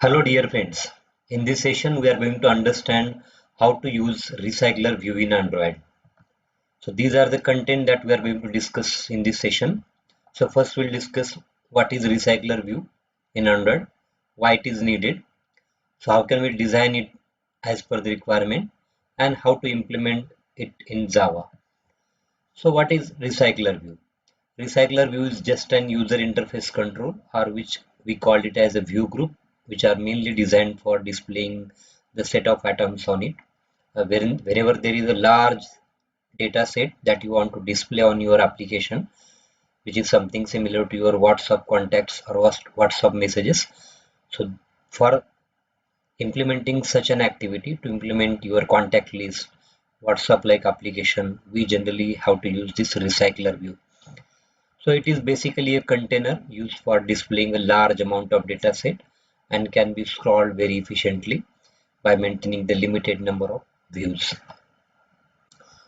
Hello dear friends. In this session we are going to understand how to use Recyclerview in Android. So these are the content that we are going to discuss in this session. So first we'll discuss what is Recyclerview in Android, why it is needed, so how can we design it as per the requirement, and how to implement it in Java. So what is Recyclerview? Recyclerview is just an user interface control, or which we called it as a view group, which are mainly designed for displaying the set of atoms on it. Wherever there is a large data set that you want to display on your application, which is something similar to your WhatsApp contacts or WhatsApp messages. So for implementing such an activity, to implement your contact list, WhatsApp like application, we generally have to use this Recyclerview. So it is basically a container used for displaying a large amount of data set and can be scrolled very efficiently by maintaining the limited number of views.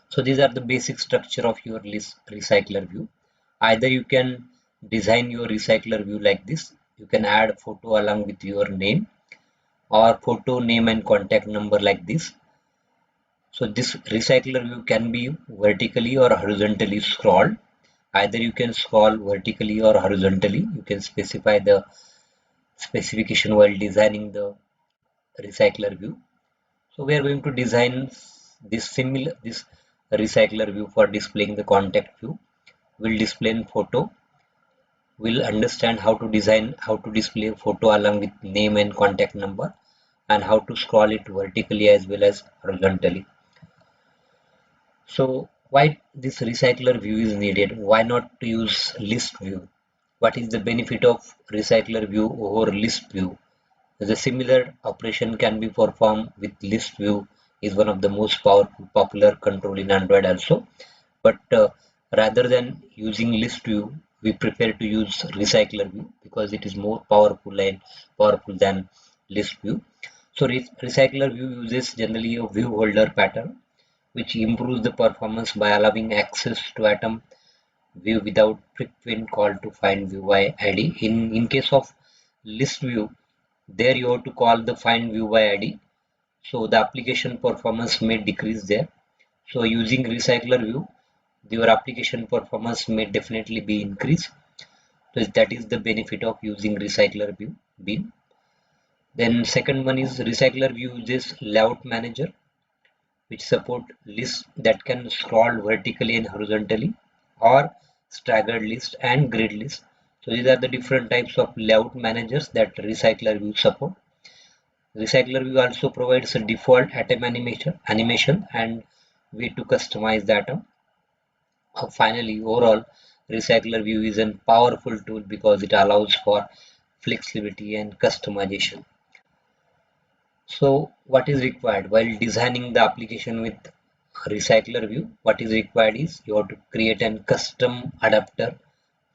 So these are the basic structure of your list Recyclerview. Either you can design your Recyclerview like this. You can add photo along with your name, or photo, name and contact number like this. So this Recyclerview can be vertically or horizontally scrolled. Either you can scroll vertically or horizontally. You can specify the specification while designing the Recyclerview. So we are going to design this Recyclerview for displaying the contact view. We'll display in photo. We'll understand how to design, how to display a photo along with name and contact number, and how to scroll it vertically as well as horizontally. So why this Recyclerview is needed? Why not to use list view? What is the benefit of Recyclerview over list view? The similar operation can be performed with list view, is one of the most powerful popular control in Android also. But rather than using list view, we prefer to use Recyclerview because it is more powerful than list view. So Recyclerview uses generally a view holder pattern, which improves the performance by allowing access to atom view without frequent call to find view by ID. In case of list view, there you have to call the find view by ID, so the application performance may decrease there. So using Recyclerview, your application performance may definitely be increased. So that is the benefit of using Recyclerview bin. Then second one is Recyclerview uses layout manager, which support lists that can scroll vertically and horizontally, or staggered list and grid list. So these are the different types of layout managers that Recyclerview support. Recyclerview also provides a default atom animation and way to customize the atom. Finally, overall, Recyclerview is a powerful tool because it allows for flexibility and customization. So, what is required while designing the application with Recyclerview? What is required is you have to create a custom adapter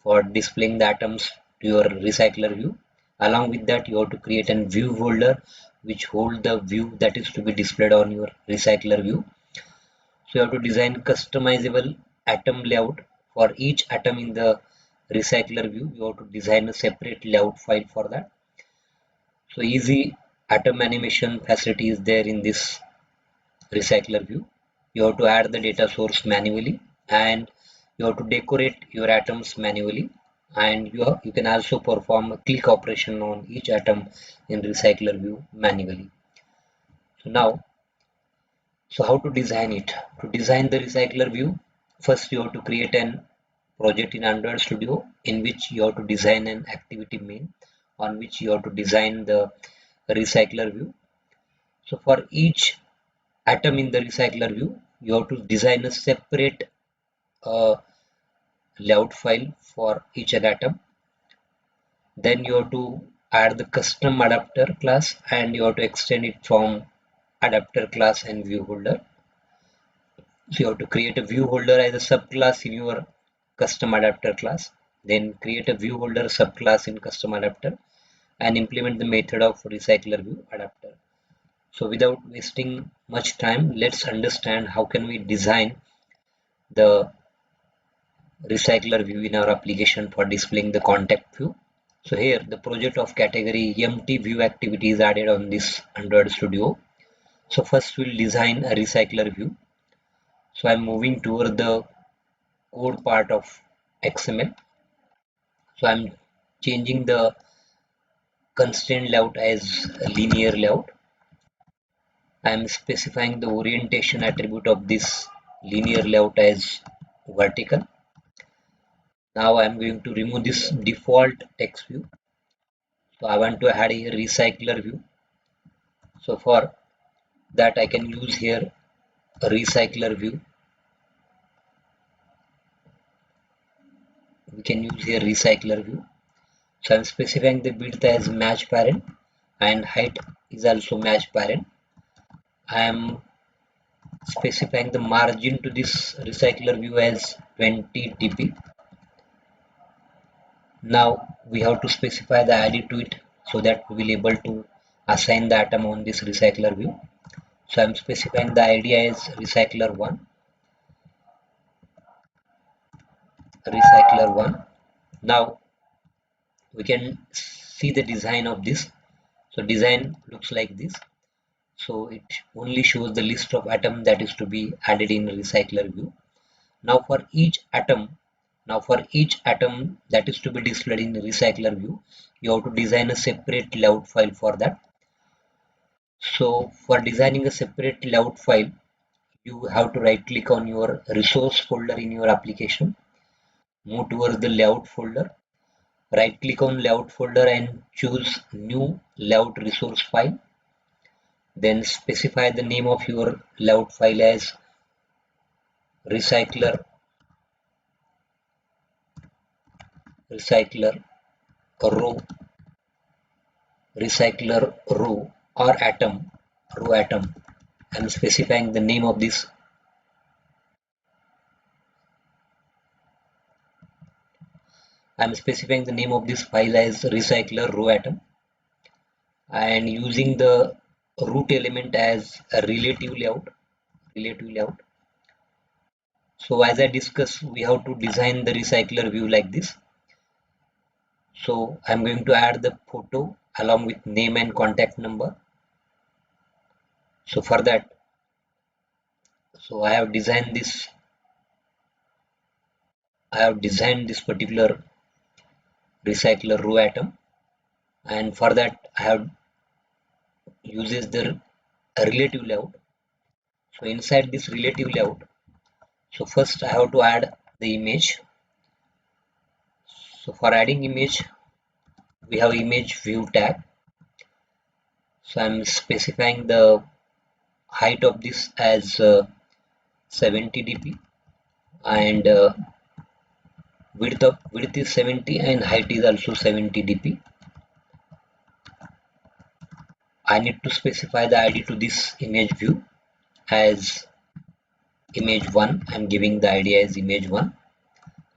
for displaying the atoms to your Recyclerview. Along with that, you have to create a view holder which hold the view that is to be displayed on your Recyclerview. So you have to design customizable atom layout for each atom in the Recyclerview. You have to design a separate layout file for that. So easy atom animation facility is there in this Recyclerview. You have to add the data source manually, and you have to decorate your atoms manually, and you can also perform a click operation on each atom in Recyclerview manually. So now, so how to design it? To design the Recyclerview, first you have to create an project in Android Studio in which you have to design an activity main on which you have to design the Recyclerview. So for each atom in the Recyclerview, you have to design a separate layout file for each atom. Then you have to add the custom adapter class, and you have to extend it from adapter class and view holder. So you have to create a view holder as a subclass in your custom adapter class, then create a view holder subclass in custom adapter, and implement the method of Recyclerview adapter. So without wasting much time, let's understand how can we design the Recyclerview in our application for displaying the contact view. So here the project of category empty view activity is added on this Android Studio. So first we'll design a recycler view. So I'm moving toward the code part of XML. So I'm changing the constraint layout as a linear layout. I'm specifying the orientation attribute of this linear layout as vertical. Now I'm going to remove this default text view. So I want to add a recycler view. So for that I can use here a recycler view. We can use here recycler view. So I'm specifying the width as match parent and height is also match parent. I am specifying the margin to this recycler view as 20 dp. Now we have to specify the ID to it so that we will able to assign the atom on this recycler view. So I'm specifying the ID as recycler1, recycler1. Now we can see the design of this. So design looks like this. So it only shows the list of atom that is to be added in recycler view. Now for each atom, that is to be displayed in the recycler view, you have to design a separate layout file for that. So for designing a separate layout file, you have to right click on your resource folder in your application, move towards the layout folder, right click on layout folder and choose new layout resource file. Then specify the name of your layout file as recycler recycler row recycler row or row atom. I'm specifying the name of this. I'm specifying the name of this file as recycler row atom and using the root element as a relative layout. So as I discussed, we have to design the recycler view like this. So I'm going to add the photo along with name and contact number. So for that, so I have designed this particular recycler row atom, and for that I have uses the relative layout. So inside this relative layout, so first I have to add the image. So for adding image, we have image view tag. So I'm specifying the height of this as 70 dp and width is 70 and height is also 70 dp. I need to specify the ID to this image view as image1. I'm giving the ID as image1.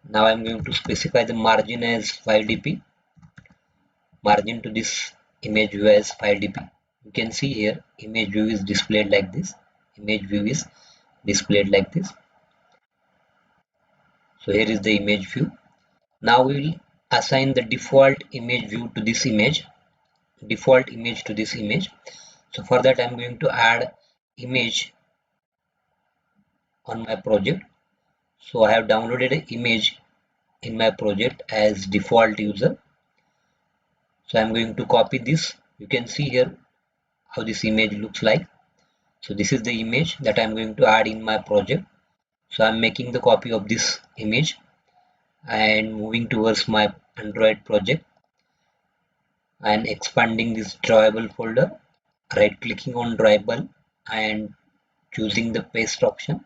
Now I'm going to specify the margin as 5 dp. Margin to this image view as 5 dp. You can see here image view is displayed like this. Image view is displayed like this. So here is the image view. Now we will assign the default image view to this image. Default image to this image. So for that I'm going to add image on my project. So I have downloaded an image in my project as default user. So I'm going to copy this. You can see here how this image looks like. So this is the image that I'm going to add in my project. So I'm making the copy of this image and moving towards my Android project and expanding this drawable folder, right clicking on drawable and choosing the paste option.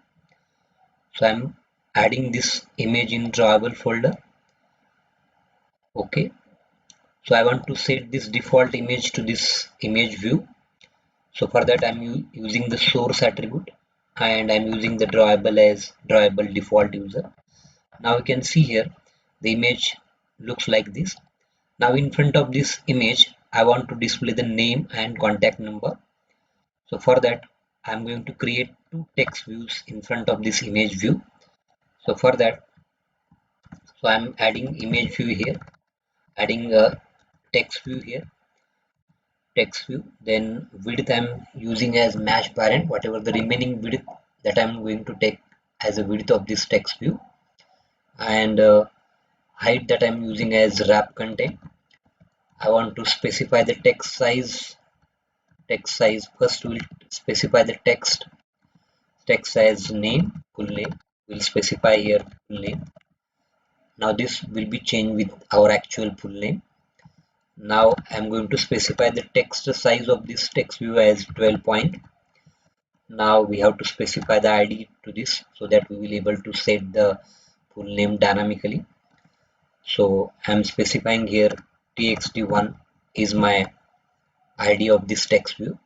So I'm adding this image in drawable folder. Okay. So I want to set this default image to this image view. So for that I'm using the source attribute and I'm using the drawable as drawable default user. Now you can see here the image looks like this. Now in front of this image I want to display the name and contact number. So for that I'm going to create two text views in front of this image view. So for that, so I'm adding image view here, adding a text view here, text view. Then width I'm using as match parent, whatever the remaining width that I'm going to take as a width of this text view, and height that I'm using as wrap content. I want to specify the text size. Text size first we'll specify the text as name, full name. We'll specify here full name. Now this will be changed with our actual full name. Now I'm going to specify the text size of this text view as 12 point. Now we have to specify the ID to this so that we will able to set the full name dynamically. So I'm specifying here txt1 is my ID of this text view.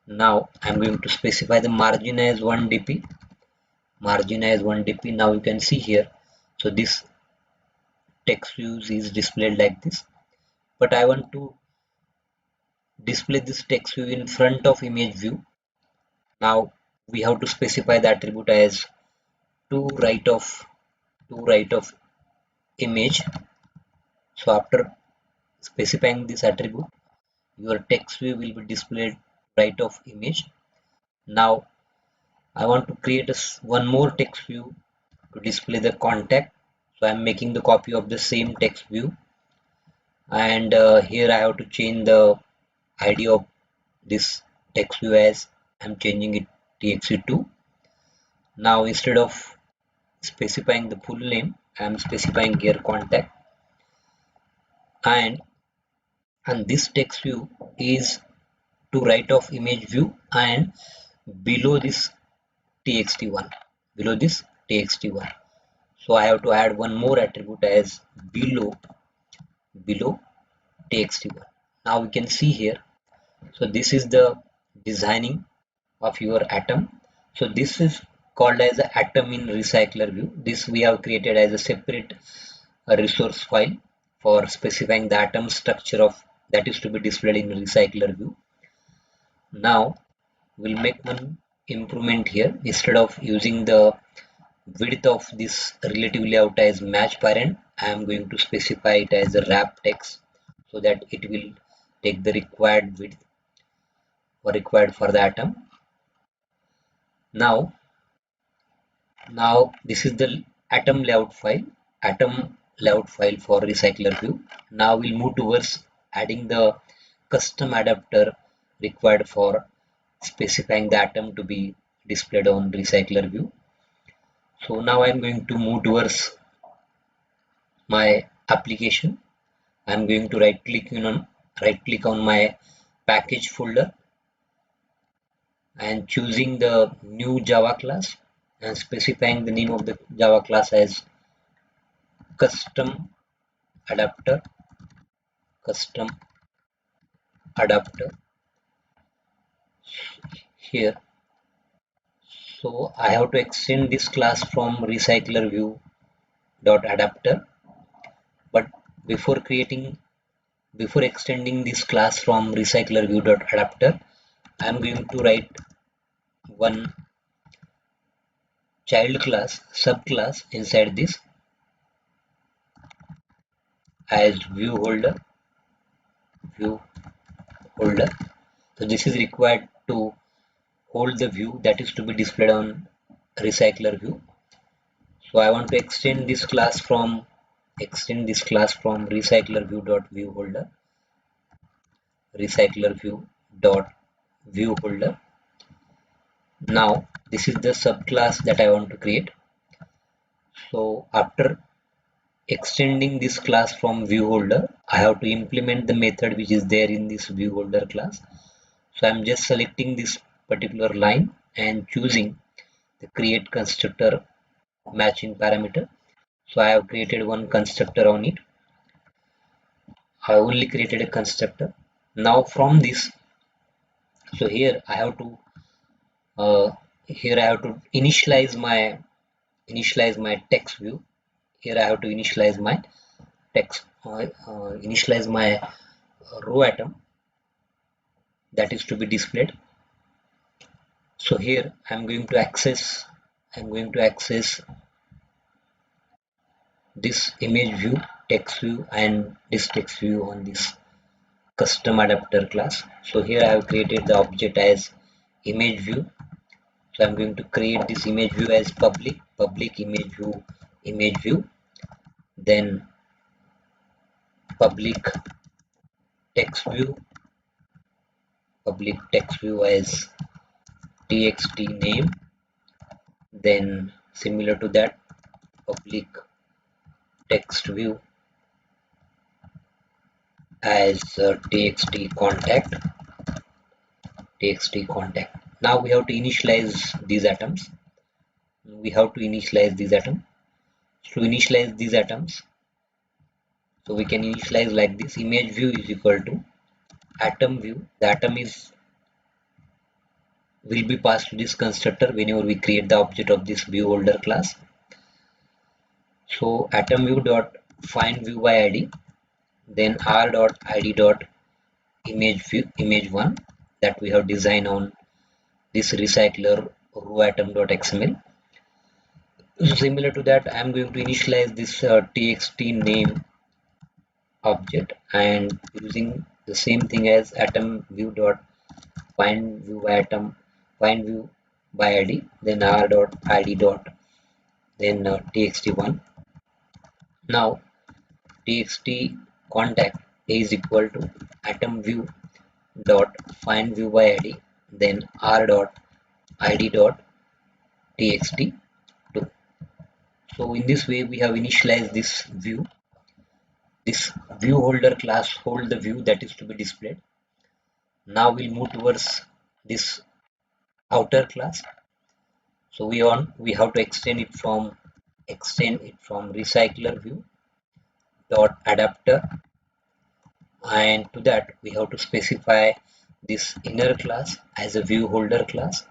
Now I'm going to specify the margin as 1 dp. Margin as 1 dp. Now you can see here. So this text view is displayed like this. But I want to display this text view in front of image view. Now we have to specify the attribute as to right of image. So after specifying this attribute, your text view will be displayed right of image. Now I want to create one more text view to display the contact. So I'm making the copy of the same text view, and here I have to change the ID of this text view as I'm changing it txt2. Now instead of specifying the full name, I'm specifying here contact, and this text view is to right of image view and below this txt1, below this txt1. So I have to add one more attribute as below txt1. Now we can see here. So this is the designing of your atom. So this is called as the atom in Recyclerview. This we have created as a separate resource file for specifying the atom structure of that is to be displayed in Recyclerview. Now we'll make one improvement here. Instead of using the width of this relative layout as match parent, I am going to specify it as a wrap text so that it will take the required width or required for the atom. Now this is the atom layout file for Recyclerview. Now we'll move towards adding the custom adapter required for specifying the atom to be displayed on Recyclerview. So now I'm going to move towards my application. I'm going to right click on my package folder and choosing the new Java class and specifying the name of the Java class as custom adapter custom adapter here. So I have to extend this class from Recyclerview dot adapter, but before extending this class from Recyclerview dot adapter, I am going to write one child class subclass inside this as view holder. So this is required to hold the view that is to be displayed on Recyclerview. So I want to extend this class from Recyclerview dot view holder. Recyclerview dot view holder. Now this is the subclass that I want to create. So after extending this class from view holder, I have to implement the method which is there in this view holder class. So I'm just selecting this particular line and choosing the create constructor matching parameter. So I have created one constructor on it. I only created a constructor. Now from this, so here I have to initialize my text view. Here I have to initialize my text, initialize my row atom that is to be displayed. So here I'm going to access this image view, text view, and this text view on this custom adapter class. So here I have created the object as image view. So I'm going to create this image view as public image view, then public text view, public text view as txt name, then similar to that public text view as txt contact. Now we have to initialize these atoms. We have to initialize these atoms. To initialize these atoms, so we can initialize like this: image view is equal to atom view. The atom is will be passed to this constructor whenever we create the object of this view holder class. So atom view dot find view by id, then r dot id dot image view image one that we have designed on this recycler row atom.xml. So similar to that, I am going to initialize this txt name object and using the same thing as atom view dot find view by atom find view by id, then r dot id dot then txt1. Now txt contact is equal to atom view dot find view by id, then r dot id dot txt2. So in this way we have initialized this view. This view holder class hold the view that is to be displayed. Now we'll move towards this outer class. So we have to extend it from recycler view dot adapter, and to that we have to specify this inner class as a view holder class.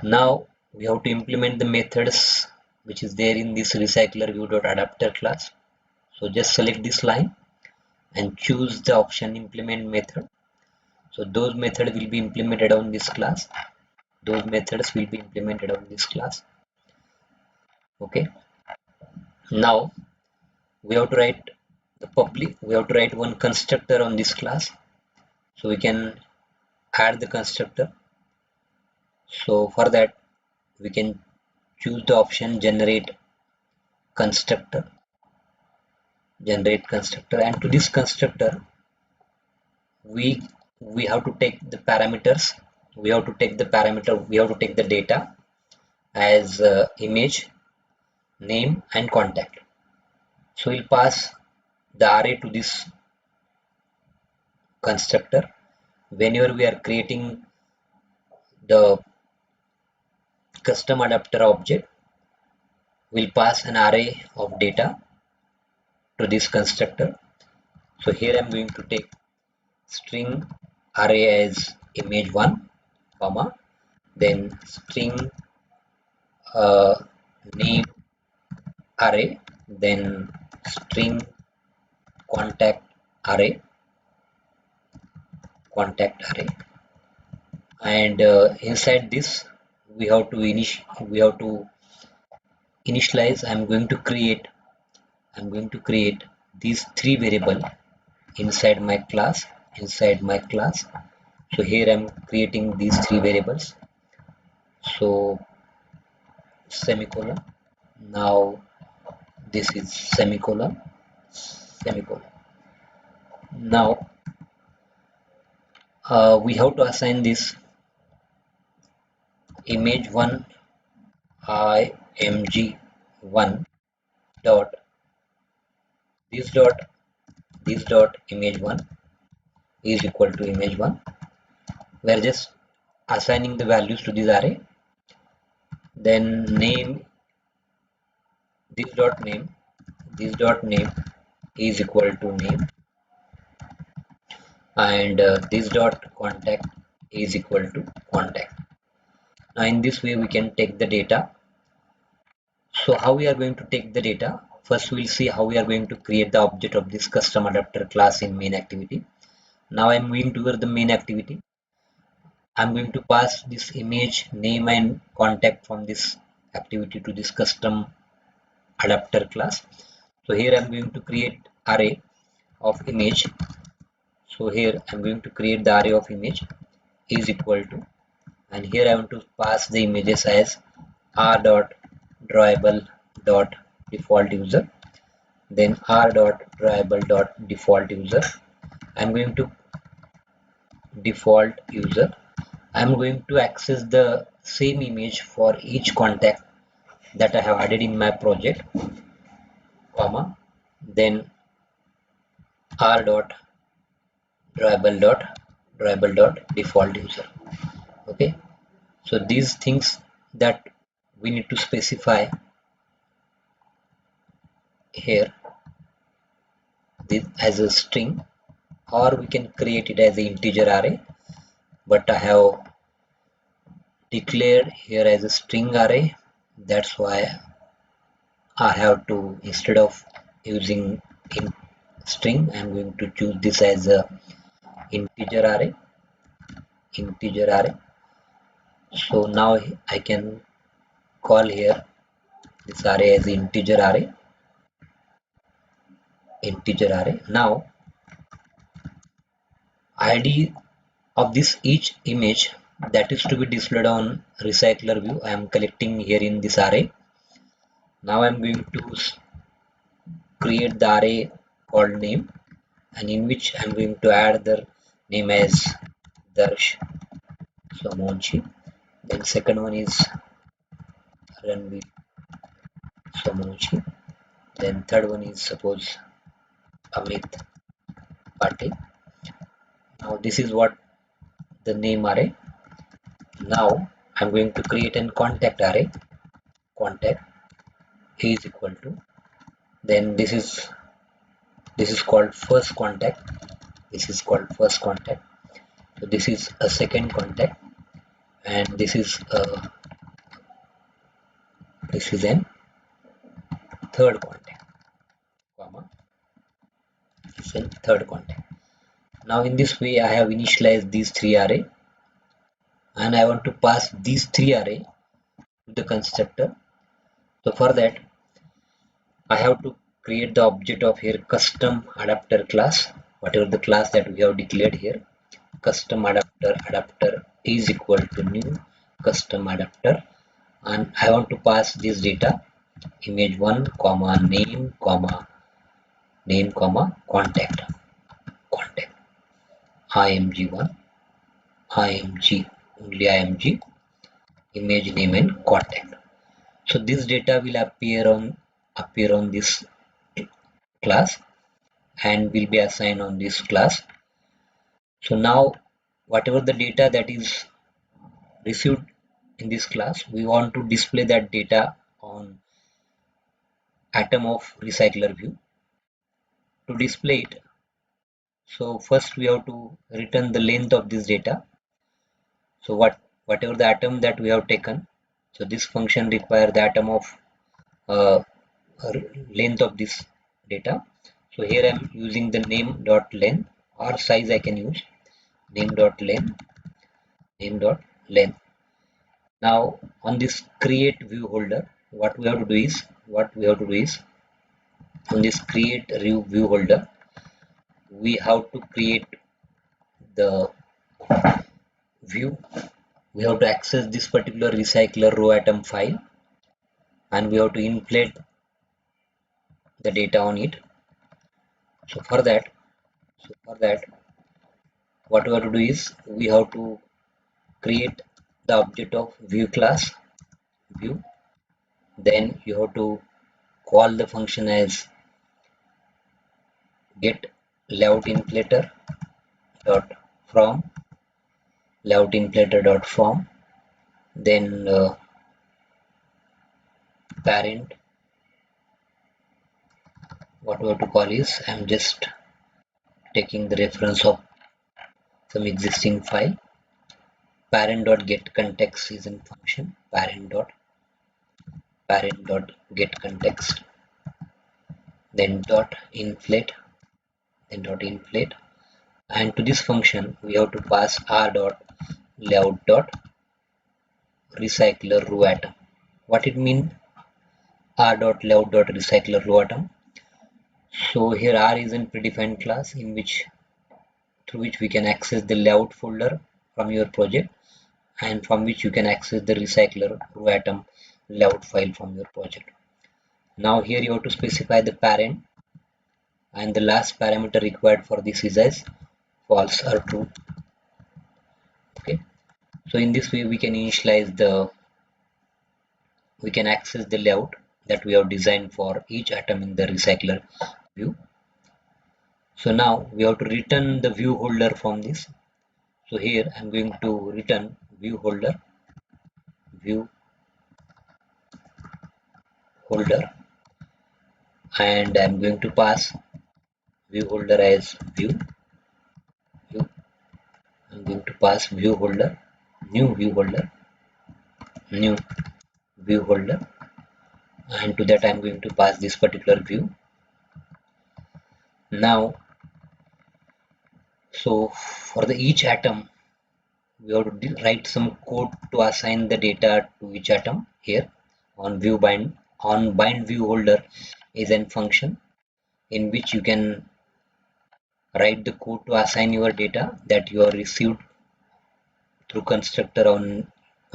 Now we have to implement the methods which is there in this recycler view dot adapter class. So just select this line and choose the option implement method. So those methods will be implemented on this class. Okay. Now we have to write one constructor on this class. So we can add the constructor. So for that we can choose the option generate constructor, and to this constructor we have to take the parameters. We have to take the data as image, name, and contact. So we'll pass the array to this constructor. Whenever we are creating the custom adapter object, we'll pass an array of data to this constructor. So here I'm going to take string array as image1, comma, then string name array, then string contact array, and inside this we have to initialize. I'm going to create these three variables inside my class. So here I'm creating these three variables. So semicolon. Now this is semicolon. Now we have to assign this image1 img1 dot this dot image1 is equal to image1. We are just assigning the values to this array. Then name, this dot name is equal to name, and this dot contact is equal to contact. Now in this way we can take the data. So how we are going to take the data? First we'll see how we are going to create the object of this custom adapter class in main activity. Now I'm moving toward the main activity. I'm going to pass this image, name, and contact from this activity to this custom adapter class. So here I'm going to create array of image. So here I'm going to create the array of image is equal to, and here I want to pass the images as r dot drawable dot default user, then r dot drawable dot default user. I'm going to default user. I'm going to access the same image for each contact that I have added in my project, comma, then r dot drawable dot default user. Okay, so these things that we need to specify here, this as a string, or we can create it as an integer array, but I have declared here as a string array. That's why I have to, instead of using in string, I'm going to choose this as a integer array. So now I can call here this array as integer array. Now id of this each image that is to be displayed on recycler view I am collecting here in this array. Now I'm going to create the array called name, and in which I'm going to add the name as Darsh Somonchi. Then second one is Ranveer Somonchi. Then third one is suppose Amit Patil. Now this is what the name array. Now I'm going to create an contact array. Contact is equal to, then this is called first contact. This is called first contact. So this is a second contact, and this is an third contact, comma, this is a third contact. Now in this way I have initialized these three array, and I want to pass these three array to the constructor. So for that I have to create the object of here custom adapter class, whatever the class that we have declared here. Custom adapter is equal to new custom adapter, and I want to pass this data image1 comma name comma contact img1 img image name and contact. So this data will appear on this class and will be assigned on this class. So now whatever the data that is received in this class, we want to display that data on atom of recycler view. To display it, so first we have to return the length of this data. So whatever the atom that we have taken, so this function requires the atom of uh, length of this data. So here I am using the name dot length, or size I can use name dot length. Now on this create view holder, what we have to do is on this create view holder, we have to create the view. We have to access this particular recycler row atom file, and we have to inflate the data on it. So for that what we have to do is we have to create the object of view class view. Then you have to call the function as get layout inflator dot from layout inflator dot from. Then parent, what we have to call is, I'm just taking the reference of some existing file. Parent dot get context is in function. Parent dot get context, then dot inflate, and to this function we have to pass r dot layout dot recycler row atom. What it mean r dot layout dot recycler row atom? So here R is a predefined class in which through which we can access the layout folder from your project, and from which you can access the recycler row atom layout file from your project. Now here you have to specify the parent, and the last parameter required for this is as false or true. Okay, so in this way we can initialize we can access the layout that we have designed for each atom in the recycler view. So now we have to return the view holder from this. So here I'm going to return view holder, view holder, and I'm going to pass view holder as view. I'm going to pass view holder, new view holder, new view holder, and to that I'm going to pass this particular view. Now, so for the each atom, we have to write some code to assign the data to each atom. Here on view bind, on bind view holder is a function in which you can write the code to assign your data that you have received through constructor on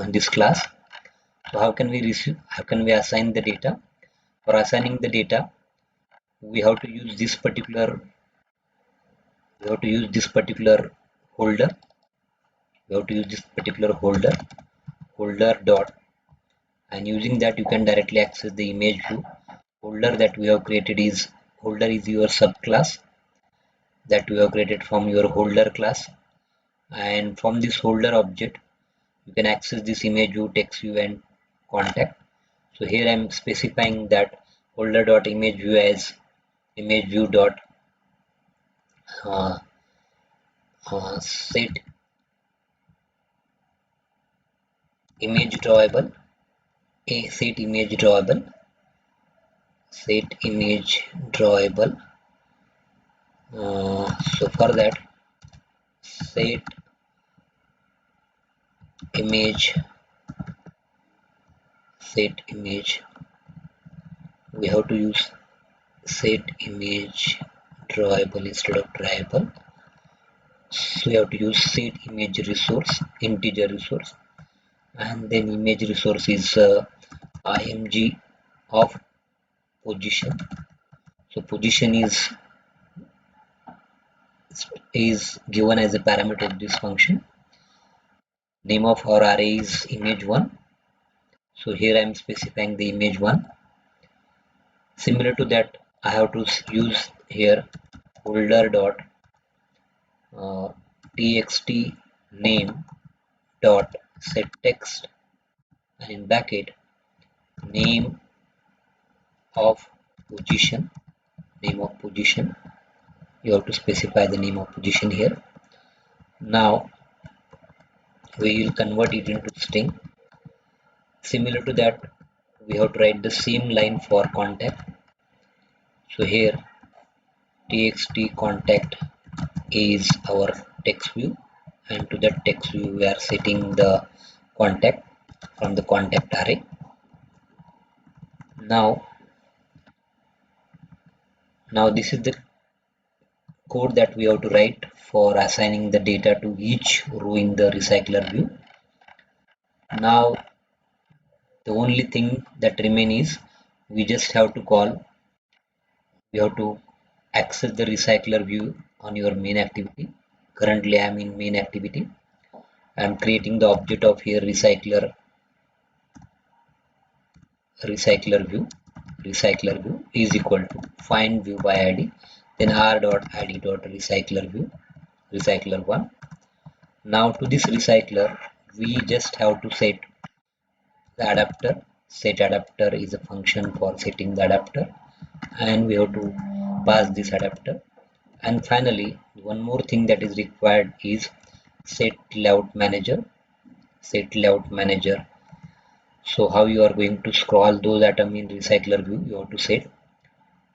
this class. So how can we receive, how can we assign the data? For assigning the data, we have to use this particular, holder. We have to use this particular holder dot, and using that you can directly access the image view. Holder that we have created is, holder is your subclass that we have created from your holder class, and from this holder object you can access this image view, text view, and contact. So here I am specifying that holder dot image view as image view dot uh, set image drawable, set image drawable, set image drawable. So for that, set image, we have to use set image drawable instead of drawable. So we have to use set image resource, integer resource, and then image resource is img of position. So position is given as a parameter of this function. Name of our array is image1. So here I am specifying the image1. Similar to that, I have to use here holder dot txt name dot set text, and in bracket name of position, you have to specify the name of position here. Now we will convert it into string. Similar to that, we have to write the same line for contact. So here txt contact is our text view, and to that text view we are setting the contact from the contact array. Now this is the code that we have to write for assigning the data to each row in the recycler view. Now the only thing that remains is we just have to access the recycler view on your main activity. Currently I am in main activity. I am creating the object of here recycler view. Recycler view is equal to find view by id, then r dot id dot recycler view, recycler1. Now to this recycler we just have to set the adapter. Set adapter is a function for setting the adapter, and we have to pass this adapter. And finally, one more thing that is required is set layout manager. So how you are going to scroll those atoms in recycler view, you have to set.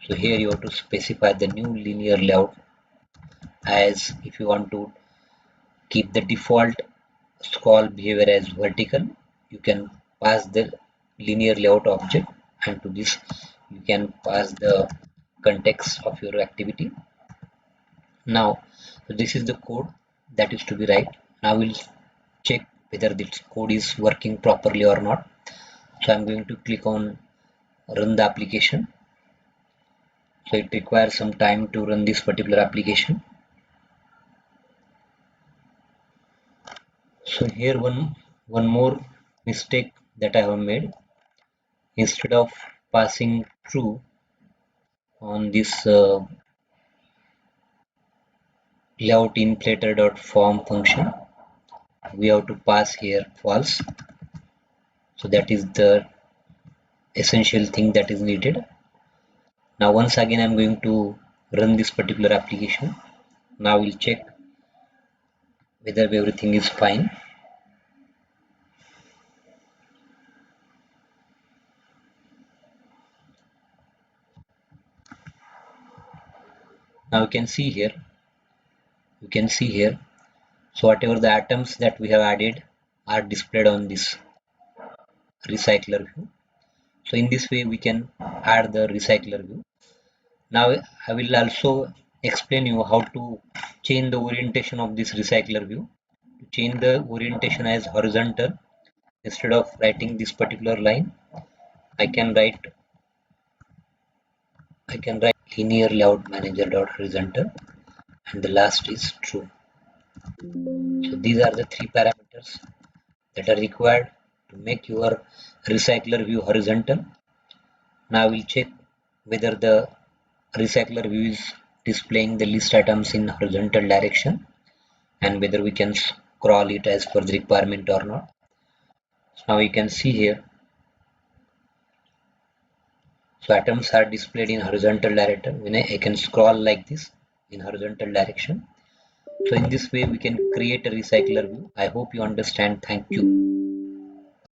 So here you have to specify the new linear layout, as if you want to keep the default scroll behavior as vertical, you can pass the linear layout object, and to this you can pass the context of your activity. Now, this is the code that is to be right. Now we'll check whether this code is working properly or not. So I'm going to click on run the application. So it requires some time to run this particular application. So here one more mistake that I have made. Instead of passing true on this layout inflator.form function, we have to pass here false. So that is the essential thing that is needed. Now once again I'm going to run this particular application. Now we'll check whether everything is fine. Now you can see here, so whatever the atoms that we have added are displayed on this recycler view. So in this way we can add the recycler view. Now I will also explain you how to change the orientation of this recycler view. To change the orientation as horizontal, instead of writing this particular line, I can write linear layout manager dot horizontal, and the last is true. So these are the three parameters that are required to make your recycler view horizontal. Now we'll check whether the recycler view is displaying the list items in horizontal direction and whether we can scroll it as per the requirement or not. So now you can see here, so atoms are displayed in horizontal direction. When I can scroll like this in horizontal direction. So in this way we can create a recycler view. I hope you understand. Thank you.